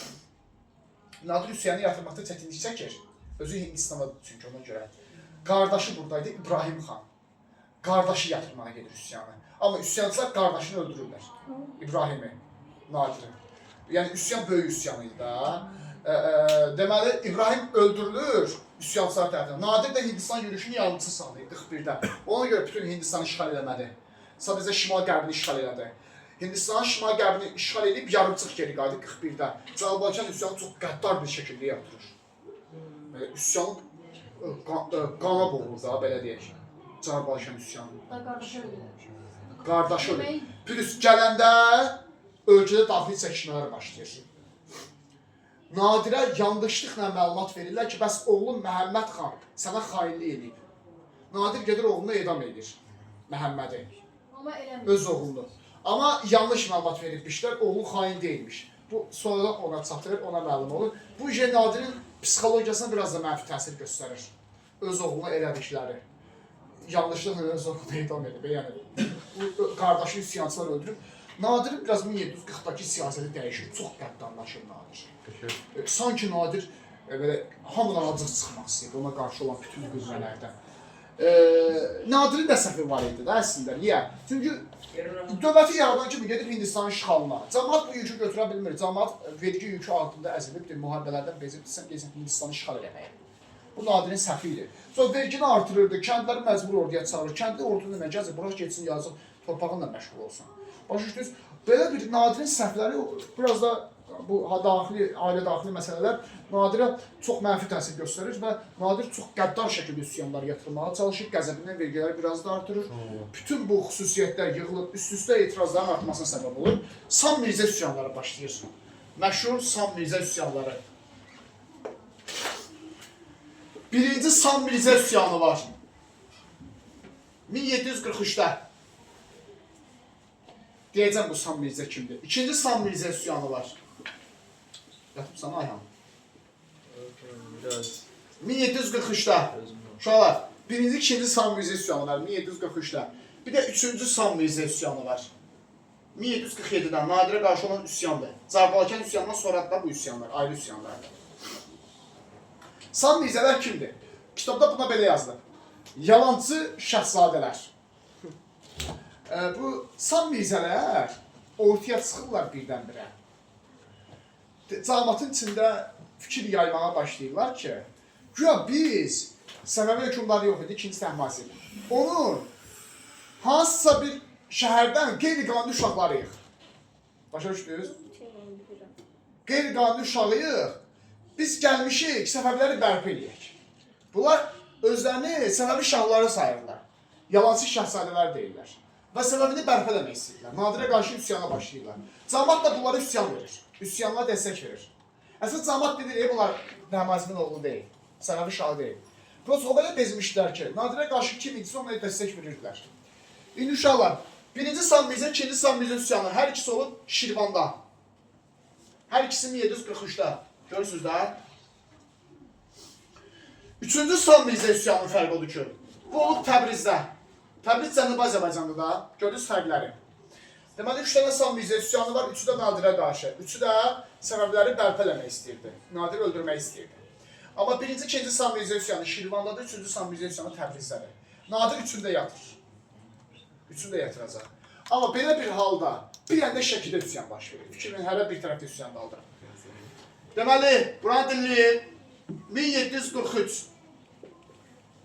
Nadir üsyanı yatırmaqda çətinlik çəkir. Özü Hindistandadır çünki ona görə. Qardaşı buradaydı, İbrahim xan. Qardaşı yatırmağa gedir üsyanı. Amma üsyançılar qardaşını öldürürlər. İbrahimi, Nadirin. Yəni üsyan böyük üsyan idi da. Deməli, İbrahim öldürülür üsyançılar tərəfindən. Nadir də Hindistan yürüyüşünü yarımçı saldı 41-də. Ona görə bütün Hindistanı işğal eləmədi. Sadəcə şimal-qərbini işğal elədi. Hindistanın şimal-qərbini işğal edib yarımçıq geri qayıdı 41-də. Cənubi-Balkan üsyanı çox qəddar bir şəkildə yatırır. Üsyanı qana boğulur da, belə deyək. Cənubi-Balkan üsyanı. Qardaşı ölür. Pürüs gələndə ölkədə daxili çəkişmələr başlayır. Nadirə yanlışlıqla məlumat verirlər ki, bəs oğlum Məhəmməd xan sənə xainlik edib. Nadir gedir oğlunu edam edir, Məhəmmədi. Öz oğlunu. Amma yanlış məlumat veribmişlər, oğlu xain deyilmiş. Bu sonradan ona çatır, ona məlum olur. Bu Nadirin psixologiyasına biraz da mənfi təsir göstərir. Öz oğluna elədikləri. Yanlışlıqla öz oğlunu edam edib. Yəni, bu qardaşı üsyançılar öldürüb. Nadir biraz 1740-dakı siyasəti dəyişir, çox qəddarlaşır Nadir. Sanki Nadir hamıdan acıq çıxmaq istəyir, ona qarşı olan bütün qüvvələrdən. Nadirin də səhvi var idi də əslində. Niyə? Çünki dövləti yaradan kimi gedir Hindistanın işğalına. Cəmaat bu yükü götürə bilmir. Cəmaat vergi yükü altında əzilibdir, müharibələrdən bezibdirsən, gezib Hindistanı işğal eləməyə. Bu Nadirin səhvi idi. Sonra vergini artırırdı, kəndləri məcbur orduya çağırır. Kəndli ordu nə gəzir, bura geçsin, yazıq, torpağınla məşğul olsun. Başa düşdünüz? Belə bir Nadirin səhvləri biraz da bu ailə daxili məsələlər Nadirə çox mənfi təsir göstərir və Nadir çox qəddar şəkildə üsyanlar yatırmağa çalışır, qəzəbindən vergiləri biraz da artırır. Bütün bu xüsusiyyətlər yığılıb üst-üstə etirazların artmasına səbəb olur. Sam Mirzə üsyanları başlayır. Məşhur Sam Mirzə üsyanları. Birinci Sam Mirzə üsyanı var. 1743-də. Deyəcəm bu Sam Mirzə kimdir. İkinci Sam Mirzə üsyanı var. Yatıbsan Ayhan. 1743-də. Uşaqlar, birinci, ikinci Sam Mirzə üsyanı var 1743-də. Bir də üçüncü Sam Mirzə üsyanı var. 1747-dən Nadirə qarşı olan üsyandır. Cənubi-Balkan üsyanından sonra da bu üsyanlar, ayrı üsyanlardır. Sam Mirzələr kimdir? Kitabda buna belə yazılır. Yalancı şəhzadələr. Bu Sam Mirzələr ortaya çıxırlar birdən-birə. Cəmaatın içində fikir yaymağa başlayırlar ki, güya biz Səfəvi hökmdarı yox idi, ikinci Təhmasib. Onun hansısa bir şəhərdən qeyri-qanuni uşaqlarıyıq. Başa düşdünüz? Qeyri-qanuni uşağıyıq. Biz gəlmişik, Səfəviləri bərpa edəyik. Bunlar özlərini Səfəvi şahları sayırlar. Yalancı şəhzadələr deyirlər. Və Səfəvini bərpa eləmək istəyirlər. Nadirə qarşı üsyana başlayırlar. Cəmaat da bunlara üsyan verir. Üsyanlara dəstək verir. Əsas cəmaat bilir, bunlar Təhmasimin oğlu deyil. Səfəvi şahı deyil. Prosta o belə bezmişlər ki, Nadirə qarşı kim idisə onlara dəstək verirdilər. İndi uşaqlar, Birinci San Mirzə, ikinci San Mirzə üsyanı hər ikisi olub Şirvanda. Hər ikisi 1743-də. Görürsünüz də? Üçüncü San Mirzə üsyanının fərqi odur ki, bu olub Təbrizdə. Təbriz Cənubi Azərbaycanda da. Gördünüz fərqləri. Deməli, 3 dənə San Mirzə üsyanı var, üçü də Nadirə qarşı. Üçü də səbəbləri bərpa eləmək istəyirdi. Nadir öldürmək istəyirdi. Amma birinci, ikinci San Mirzə üsyanı Şirvandadır, üçüncü San Mirzə üsyanı Təbrizdədir. Nadir üçündə yatır. Üçündə yatıracaq. Amma belə bir halda bir yəndə Şəkidə üsyan baş verir. Fikrimin hər bir tərəfdə üsyan qaldır. Deməli, buranı dinləyin. 1743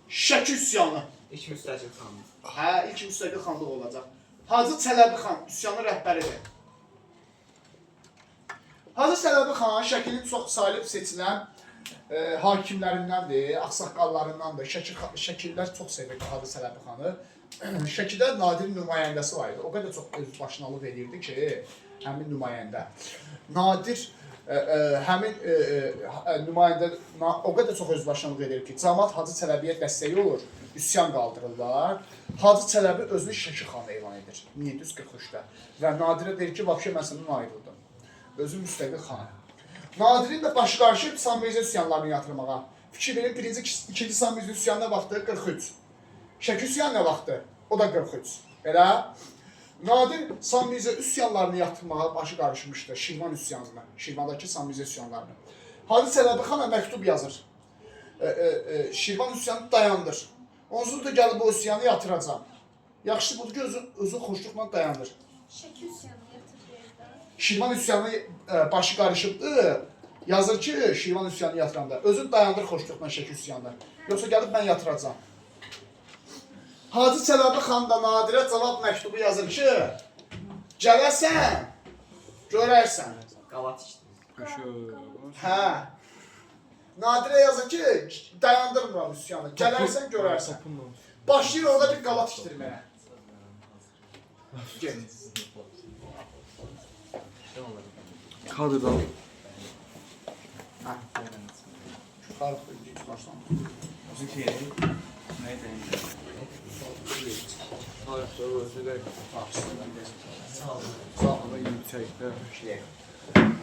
Şəki üsyanı. İlk müstəqil xanlıq. Hə, ilk müstəqil xanlıq olacaq. Hacı Çələbi xan üsyanın rəhbəridir. Hacı Çələbi xan Şəkinin çox salib seçilən hakimlərindəndir, ağsaqqallarındandır. Şəkillər çox sevirdi Hacı Çələbi xanı. Şəkidə Nadirin nümayəndəsi var idi. O qədər çox öz başınalıq edirdi ki, həmin nümayəndə. Nadir həmin nümayəndə o qədər çox öz başınalıq edir ki, cəmaət Hacı Çələbiyə dəstəyi olur, üsyan qaldırırlar. Hacı Çələbi özünü Şəki xan elan edir 1743-də və Nadirə deyir ki, vəbşə mən səndən ayrıldım. Özü müstəqil xan. Nadirin də başı qarışıb San Mirzə üsyanlarını yatırmağa. Fikir verin, birinci, ikinci San Mirzə üsyanına vaxtı 43. Şəki üsyanına vaxtı, o da 43. Elə? Nadir San Mirzə üsyanlarını yatırmağa başı qarışmışdı, Şirvan üsyanına, Şirvandakı San Mirzə üsyanlarını. Hacı Çələbi xana məktub yazır. Şirvan üsyanı dayandır. Onsuz da gəlib o üsyanı yatıracam. Yaxşı budur ki, özü xoşluqla dayandır. Şəki üsyanı yatırdı. Şirvan üsyanı başı qarışıbdır. Yazır ki, Şirvan üsyanı yatıranda. Özü dayandır xoşluqla Şəki üsyanı. Yoxsa gəlib mən yatıracam. Hacı Çələbi xan da Nadirə cavab məktubu yazır ki, gələrsən, görərsən. Qavat içdi. Hə. Nadirə yazır ki, dayandırmıram üsyanı, gələrsən, görərsən. Başlayır orada bir qalat işdirməyə. Get. Kadrdan. Hə. Yuxarı başlan.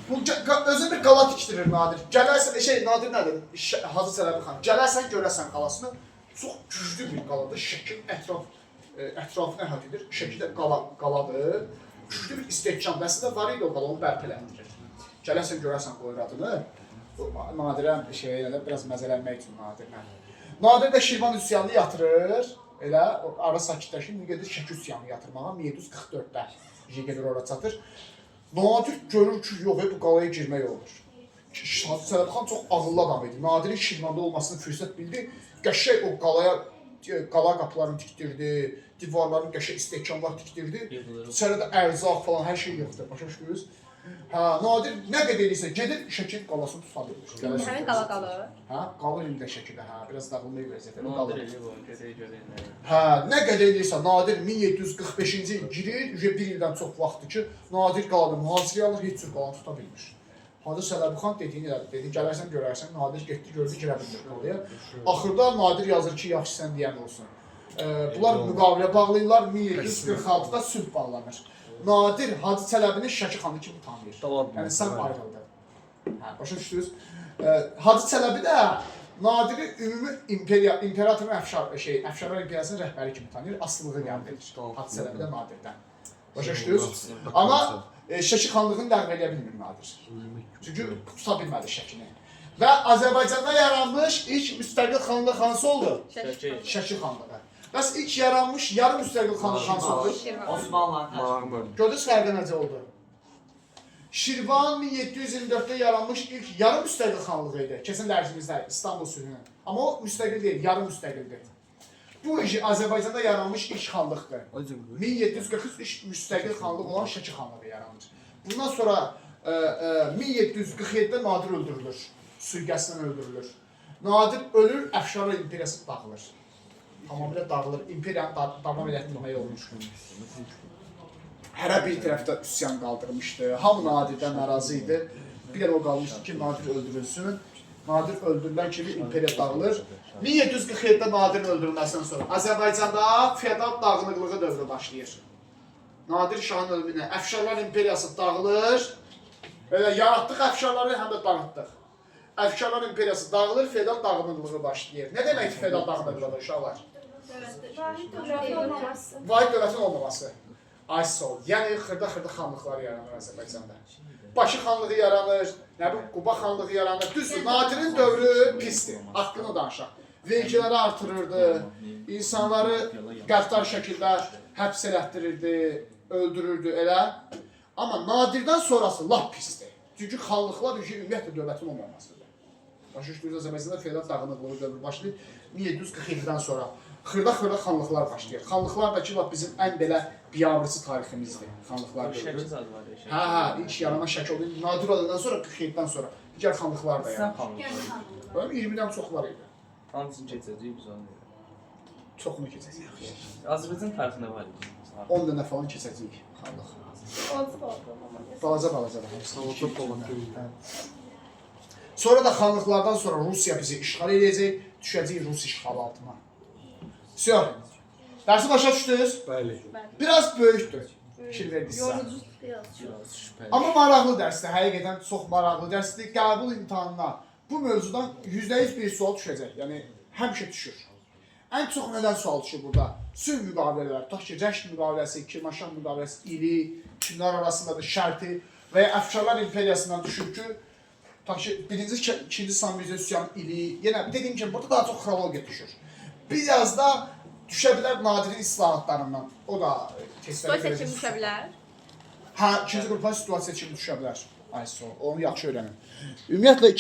Bu özü bir qalat işdirir Nadir. Gələrsən, Nadir nədir? Hacı Çələbi xan. Gələrsən, görərsən qalasını. Çox güclü bir qaladır. Şəkil ətrafını əhatə edir. Şəkildə qaladır. Güclü bir istehkam. Əslində var idi o qala, onu bərpa eləndirir. Gələrsən, görərsən qoyur adını. Nadirə biraz məzələnmək üçün Nadirlə. Nadir də Şirvan üsyanını yatırır. Elə ara sakitləşir, gedir Şəki üsyanını yatırmağa 1744-də gedir ora çatır. Nadir görür ki, yox, bu qalaya girmək olur. Hacı Çələbi xan çox ağıllı adam idi. Nadirin Şirvanda olmasını fürsət bildi. Qəşəng o qala qapılarını tikdirdi, divarların qəşəng istehkamlar tikdirdi. İçəridə ərzaq falan hər şey yoxdur. Başa düşdünüz? Hə, Nadir nə qədər edirsə gedir Şəki qalasını tuta bilir. Həmin qala qalır. Hə, qalır indi Şəkidə, hə, biraz dağılmaya vəziyyətdə qalır. Gedək. Hə, nə qədər edirsə Nadir 1745-ci il girir, bir ildən çox vaxtdır ki, Nadir qalanı mühasirəyə alır, heç cür qalanı tuta bilmir. Hacı Çələbi xan dediyini elədi, dedi, gələrsən görərsən, Nadir getdi, gördü, girə bilmir qalaya. Axırda Nadir yazır ki, yaxşı sən deyən olsun. Bunlar müqavilə bağlayırlar, 1746-da sülh bağlanır. Nadir Hacı Çələbini Şəki xanı kimi tanıyır. Yəni sən ayrıldı. Hə, başa düşdünüz? Hacı Çələbi də Nadiri ümumi imperatorun Əfşarlar imperiyasının rəhbəri kimi tanıyır, asılılığı qəbul edir. Hacı Çələbi də Nadirdən. Başa düşdünüz? Amma Şəki xanlığını ləğv edə bilmir Nadir. Çünki tuta bilmədi Şəkini. Və Azərbaycanda yaranmış ilk müstəqil xanlıq hansı oldu? Şəki xanlığı. Bəs ilk yaranmış yarım müstəqil xanlıq hansı oldu? Osmanlı. Gördünüz fərqi necə oldu? Şirvan 1724-də yaranmış ilk yarım müstəqil xanlığı idi. Kesin dərsimizdə İstanbul sülhünün. Amma o müstəqil deyil, yarım müstəqildir. Bu Azərbaycanda yaranmış ilk xanlıqdır. 1743 müstəqil xanlıq olan Şəki xanlığı yaranır. Bundan sonra 1747-də Nadir öldürülür. Sürgəsindən öldürülür. Nadir ölür, Əfşarlar imperiyası dağılır. Tamamilə dağılır. İmperiyanı davam elətdirmək olmuş. Hərə bir tərəfdə üsyan qaldırmışdı. Hamı Nadirdən narazı idi. Bir o qalmışdı ki, Nadir öldürülsün. Nadir öldürülən kimi imperiya dağılır. 1747-də Nadirin öldürülməsindən sonra Azərbaycanda feodal dağınıqlığı dövrü başlayır. Nadir Şahın ölümünə Əfşarlar imperiyası dağılır. Belə yaratdıq əfşarları, həm də dağıtdıq. Əfşarlar imperiyası dağılır, feodal dağınıqlığı başlayır. Nə deməkdir feodal dağınıqlığı uşaqlar? Vahid dövlətin olmaması. Ay sol. Yəni xırda-xırda xanlıqlar yaranır Azərbaycanda. Bakı xanlığı yaranır, nə bilim Quba xanlığı yaranır. Düzdür, Nadirin dövrü pisdir. Haqqını danışaq. Vergiləri artırırdı, insanları qəddar şəkildə həbs elətdirirdi, öldürürdü elə. Amma Nadirdən sonrası lap pisdir. Çünki xanlıqlar ümumiyyətlə dövlətin olmamasıdır. Başa düşdünüz, Azərbaycanda feodal dağınıqlığı dövrü başlayır 1747-dən sonra. Xırda-xırda xanlıqlar başlayır. Xanlıqlar da ki, bizim ən belə biabırçı tariximizdir. Xanlıqlar dövrü. Hə, ilk yaranan şəkil oldu. Nadir olandan sonra 47-dən sonra digər xanlıqlar da yaranır. 20-dən çox var idi. Hamısını keçəcəyik biz onu. Çoxunu keçəcəyik. Azərbaycan tarixində var idi. 10 dənə falan keçəcəyik xanlıq. Balaca da. Savatat olan deyil. Sonra da xanlıqlardan sonra Rusiya bizi işğal edəcək, düşəcəyik Rus işğalı altına. Всё. Dərsi başa düşdünüz? Bəli. Biraz böyükdür. Fikir verdinizsə. Yorucu biraz. Biraz şübhəli. Amma maraqlı dərsdir, həqiqətən çox maraqlı dərsdir. Qəbul imtahanına bu mövzudan %100 bir sual düşəcək. Yəni həmişə düşür. Ən çox nədən sual düşür burada? Sülh müqavilələri, tutaq ki, Rəşd müqaviləsi, Kirmanşah müqaviləsi, ili, kimlər arasındadır, şərti və ya Əfşarlar imperiyasından düşür ki, tutaq ki, birinci, ikinci Samizə üsyanın ili, yenə dediyim kimi burada daha çox xronologiya düşür. Biraz da düşə bilər Nadirin islahatlarından. O da testlərə Situasiya kimi düşə bilər. Hə, ikinci qrupa situasiya kimi düşə bilər. Ay, onu yaxşı öyrənin. Ümumiyyətlə